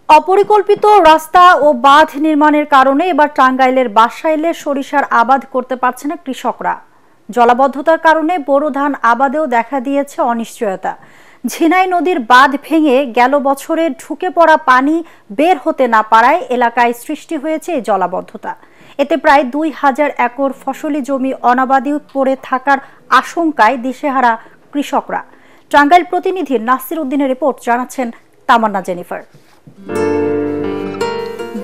অপরিকল্পিত রাস্তা ও বাঁধ নির্মাণের কারণে এবার টাঙ্গাইলের বাসাইলে সরিষার আবাদ করতে পারছে না কৃষকরা। জলাবদ্ধতার কারণে বোরো ধান আবাদেও দেখা দিয়েছে অনিশ্চয়তা। ঝিনাই নদীর বাঁধ ভেঙে গেল বছরে ঢুকে পড়া পানি বের হতে না পারায় এলাকায় সৃষ্টি হয়েছে এই জলাবদ্ধতা। এতে প্রায় ২,০০০ একর ফসলি জমি অনাবাদি পড়ে থাকার আশঙ্কায় দিশেহারা কৃষকরা। টাঙ্গাইল প্রতিনিধি নাসির উদ্দিনের রিপোর্ট, জানাচ্ছেন তামান্না জেনিফার।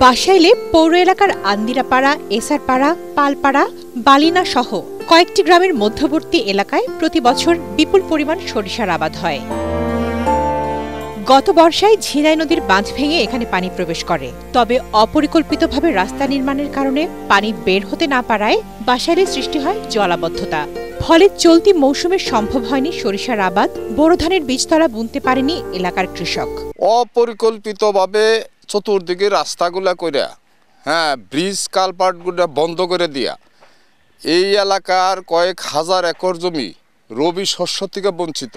বাসাইলে পৌর এলাকার আন্দিরাপাড়া, এসারপাড়া, পালপাড়া, বালিনা সহ কয়েকটি গ্রামের মধ্যবর্তী এলাকায় প্রতি বছর বিপুল পরিমাণ সরিষার আবাদ হয়। গত বর্ষায় ঝিনাই নদীর বাঁধ ভেঙে এখানে পানি প্রবেশ করে। তবে অপরিকল্পিতভাবে রাস্তা নির্মাণের কারণে পানি বের হতে না পারায় বাসাইলে সৃষ্টি হয় জলাবদ্ধতা। ফলে চলতি মৌসুমে সম্ভব হয়নি সরিষার আবাদ, বোরো ধানের বীজতলা বুনতে পারেনি এলাকার কৃষক। অপরিকল্পিতভাবে চতুর্দিকে রাস্তাগুলা কইরা, ব্রিজ কালপাটগুলা বন্ধ করে দিয়া এই এলাকার কয়েক হাজার একর জমি রবি শস্য থেকে বঞ্চিত।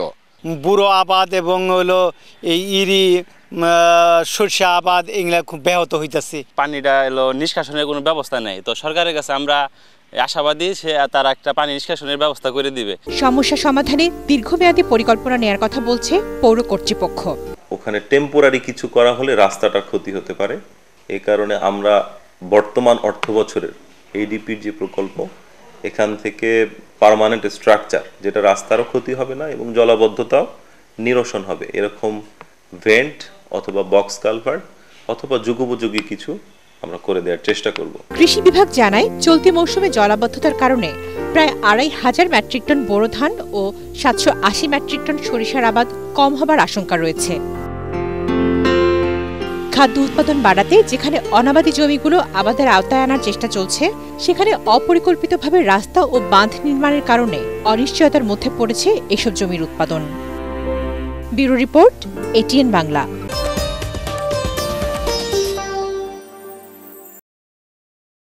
বুড়ো আবাদ এবং হলো এই ইরি সরিষা আবাদ এগুলা খুব ব্যাহত হইতেছে। পানিটা এলো নিষ্কাশনের কোনো ব্যবস্থা নেই, তো সরকারের কাছে আমরা আশাবাদী সে তারা একটা পানি নিষ্কাশনের ব্যবস্থা করে দিবে। সমস্যা সমাধানে দীর্ঘমেয়াদী পরিকল্পনা নেয়ার কথা বলছে পৌর কর্তৃপক্ষ। ওখানে টেম্পোরারি কিছু করা হলে রাস্তাটার ক্ষতি হতে পারে। এই কারণে আমরা বর্তমান অর্থ বছরের এডিপির যে প্রকল্প, এখান থেকে পার্মানেন্ট স্ট্রাকচার, যেটা রাস্তারও ক্ষতি হবে না এবং জলাবদ্ধতাও নিরসন হবে, এরকম ভেন্ট অথবা বক্স কালভার্ট অথবা যুগোপযোগী কিছু আমরা করে দেওয়ার চেষ্টা করব। কৃষি বিভাগ জানায়, চলতি মৌসুমে জলাবদ্ধতার কারণে প্রায় ২,৫০০ মেট্রিক টন বোরো ধান ও ৭৮০ মেট্রিক টন সরিষার আবাদ কম হবার আশঙ্কা রয়েছে। খাদ্য উৎপাদন বাড়াতে যেখানে অনাবাদি জমিগুলো আবাদের আওতায় আনার চেষ্টা চলছে, সেখানে অপরিকল্পিতভাবে রাস্তা ও বাঁধ নির্মাণের কারণে অনিশ্চয়তার মধ্যে পড়েছে এসব জমির উৎপাদন। Bureau report, ATN Bangla.